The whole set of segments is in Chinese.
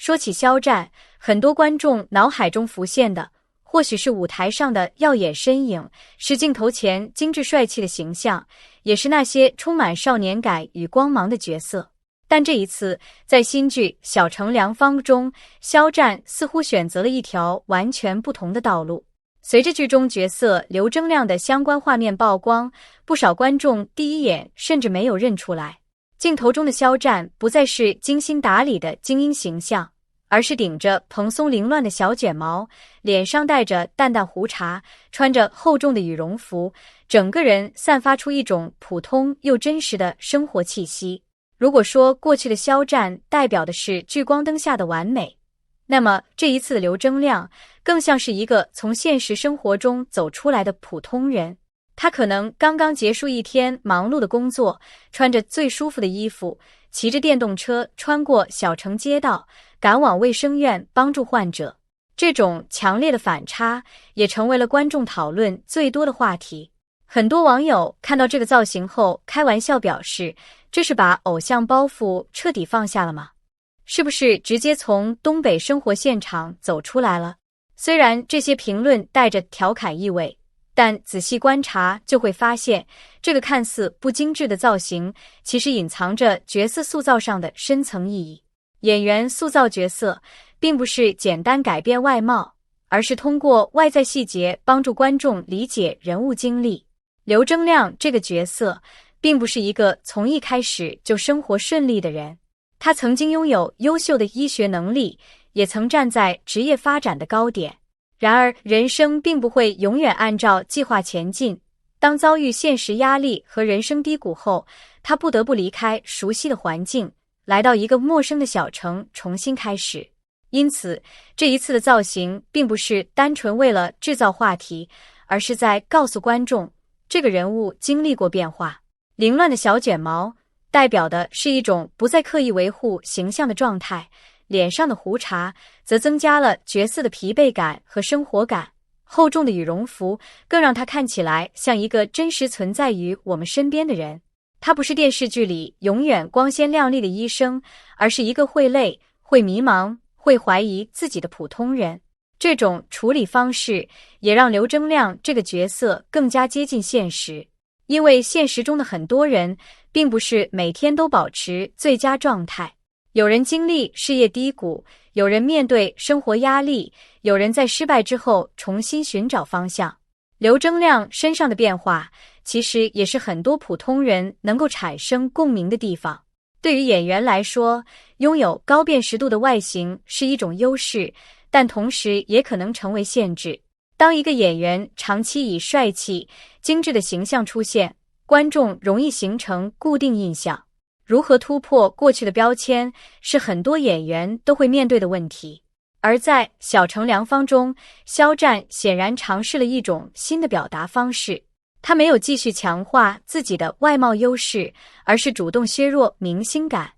说起肖战，很多观众脑海中浮现的，或许是舞台上的耀眼身影，是镜头前精致帅气的形象，也是那些充满少年感与光芒的角色。但这一次，在新剧《小城良方》中，肖战似乎选择了一条完全不同的道路。随着剧中角色刘铮亮的相关画面曝光，不少观众第一眼甚至没有认出来。镜头中的肖战不再是精心打理的精英形象，而是顶着蓬松凌乱的小卷毛，脸上带着淡淡胡茬，穿着厚重的羽绒服，整个人散发出一种普通又真实的生活气息。如果说过去的肖战代表的是聚光灯下的完美，那么这一次的刘铮亮更像是一个从现实生活中走出来的普通人。他可能刚刚结束一天忙碌的工作，穿着最舒服的衣服，骑着电动车穿过小城街道，赶往卫生院帮助患者。这种强烈的反差也成为了观众讨论最多的话题。很多网友看到这个造型后开玩笑表示，这是把偶像包袱彻底放下了吗？是不是直接从东北生活现场走出来了？虽然这些评论带着调侃意味，但仔细观察就会发现，这个看似不精致的造型其实隐藏着角色塑造上的深层意义。演员塑造角色并不是简单改变外貌，而是通过外在细节帮助观众理解人物经历。刘铮亮这个角色并不是一个从一开始就生活顺利的人，他曾经拥有优秀的医学能力，也曾站在职业发展的高点。然而，人生并不会永远按照计划前进。当遭遇现实压力和人生低谷后，他不得不离开熟悉的环境，来到一个陌生的小城重新开始。因此，这一次的造型并不是单纯为了制造话题，而是在告诉观众，这个人物经历过变化。凌乱的小卷毛代表的是一种不再刻意维护形象的状态，脸上的胡茬则增加了角色的疲惫感和生活感。厚重的羽绒服更让他看起来像一个真实存在于我们身边的人。他不是电视剧里永远光鲜亮丽的医生，而是一个会累、会迷茫、会怀疑自己的普通人。这种处理方式也让刘铮亮这个角色更加接近现实，因为现实中的很多人并不是每天都保持最佳状态。有人经历事业低谷，有人面对生活压力，有人在失败之后重新寻找方向。刘铮亮身上的变化，其实也是很多普通人能够产生共鸣的地方。对于演员来说，拥有高辨识度的外形是一种优势，但同时也可能成为限制。当一个演员长期以帅气、精致的形象出现，观众容易形成固定印象。如何突破过去的标签，是很多演员都会面对的问题。而在《小城良方》中，肖战显然尝试了一种新的表达方式。他没有继续强化自己的外貌优势，而是主动削弱明星感。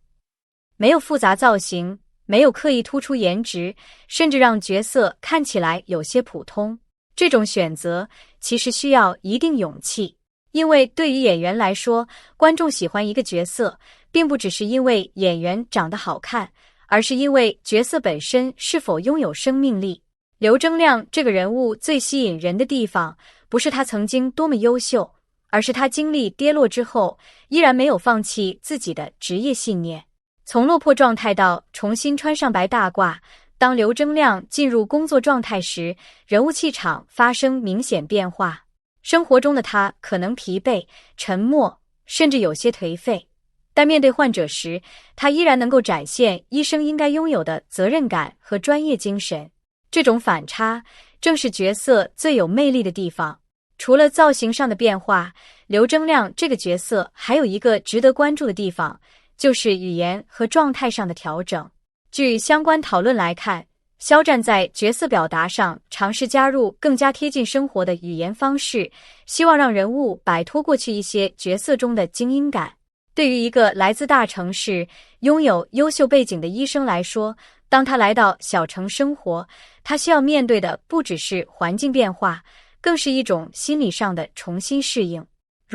没有复杂造型，没有刻意突出颜值，甚至让角色看起来有些普通。这种选择其实需要一定勇气。因为对于演员来说，观众喜欢一个角色，并不只是因为演员长得好看，而是因为角色本身是否拥有生命力。刘铮亮这个人物最吸引人的地方，不是他曾经多么优秀，而是他经历跌落之后，依然没有放弃自己的职业信念。从落魄状态到重新穿上白大褂，当刘铮亮进入工作状态时，人物气场发生明显变化。生活中的他可能疲惫、沉默，甚至有些颓废，但面对患者时，他依然能够展现医生应该拥有的责任感和专业精神。这种反差正是角色最有魅力的地方。除了造型上的变化，刘铮亮这个角色还有一个值得关注的地方，就是语言和状态上的调整。据相关讨论来看，肖战在角色表达上尝试加入更加贴近生活的语言方式，希望让人物摆脱过去一些角色中的精英感。对于一个来自大城市、拥有优秀背景的医生来说，当他来到小城生活，他需要面对的不只是环境变化，更是一种心理上的重新适应。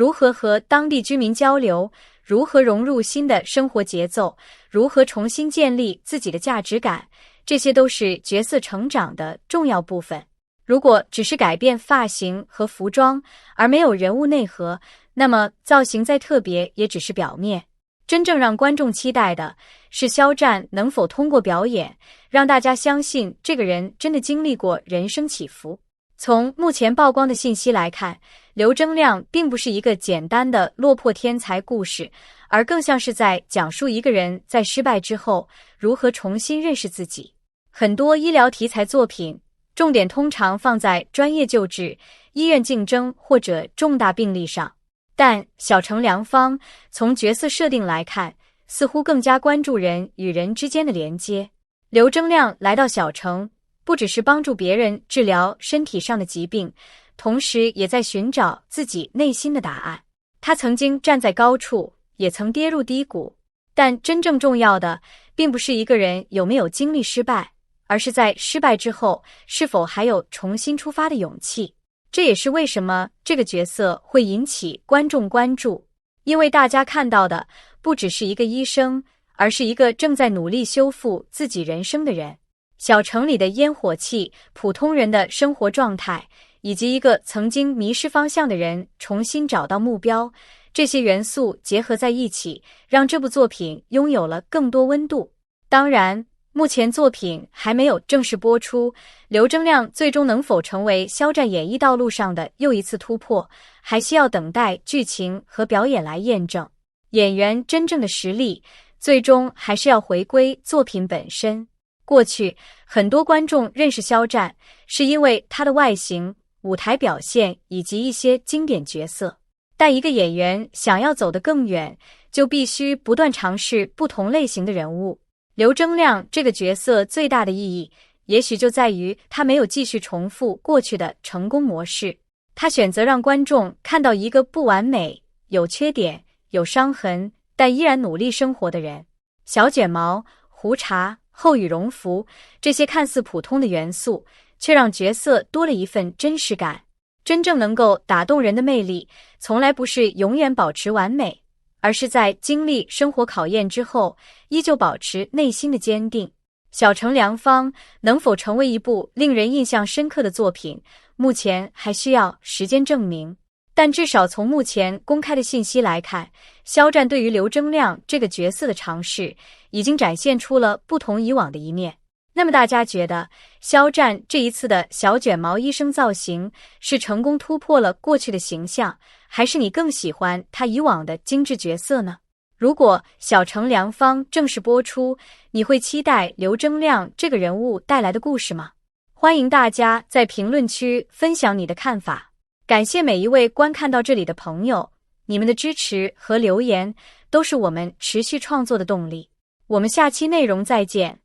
如何和当地居民交流，如何融入新的生活节奏，如何重新建立自己的价值感，这些都是角色成长的重要部分。如果只是改变发型和服装，而没有人物内核，那么造型再特别也只是表面。真正让观众期待的是肖战能否通过表演，让大家相信这个人真的经历过人生起伏。从目前曝光的信息来看，刘铮亮并不是一个简单的落魄天才故事，而更像是在讲述一个人在失败之后如何重新认识自己。很多医疗题材作品重点通常放在专业救治、医院竞争或者重大病例上，但小城良方从角色设定来看，似乎更加关注人与人之间的连接。刘铮亮来到小城，不只是帮助别人治疗身体上的疾病，同时也在寻找自己内心的答案。他曾经站在高处，也曾跌入低谷，但真正重要的并不是一个人有没有经历失败，而是在失败之后是否还有重新出发的勇气。这也是为什么这个角色会引起观众关注，因为大家看到的不只是一个医生，而是一个正在努力修复自己人生的人。小城里的烟火气、普通人的生活状态，以及一个曾经迷失方向的人重新找到目标，这些元素结合在一起，让这部作品拥有了更多温度。当然，目前作品还没有正式播出，刘铮亮最终能否成为肖战演艺道路上的又一次突破，还需要等待剧情和表演来验证。演员真正的实力，最终还是要回归作品本身。过去，很多观众认识肖战，是因为他的外形、舞台表现以及一些经典角色。但一个演员想要走得更远，就必须不断尝试不同类型的人物。刘铮亮这个角色最大的意义，也许就在于他没有继续重复过去的成功模式，他选择让观众看到一个不完美、有缺点、有伤痕，但依然努力生活的人。小卷毛、胡茬、厚羽绒服，这些看似普通的元素，却让角色多了一份真实感。真正能够打动人的魅力，从来不是永远保持完美，而是在经历生活考验之后，依旧保持内心的坚定。小城良方能否成为一部令人印象深刻的作品，目前还需要时间证明。但至少从目前公开的信息来看，肖战对于刘铮亮这个角色的尝试，已经展现出了不同以往的一面。那么大家觉得，肖战这一次的小卷毛医生造型，是成功突破了过去的形象，还是你更喜欢他以往的精致角色呢？如果小城良方正式播出，你会期待刘铮亮这个人物带来的故事吗？欢迎大家在评论区分享你的看法。感谢每一位观看到这里的朋友，你们的支持和留言都是我们持续创作的动力。我们下期内容再见。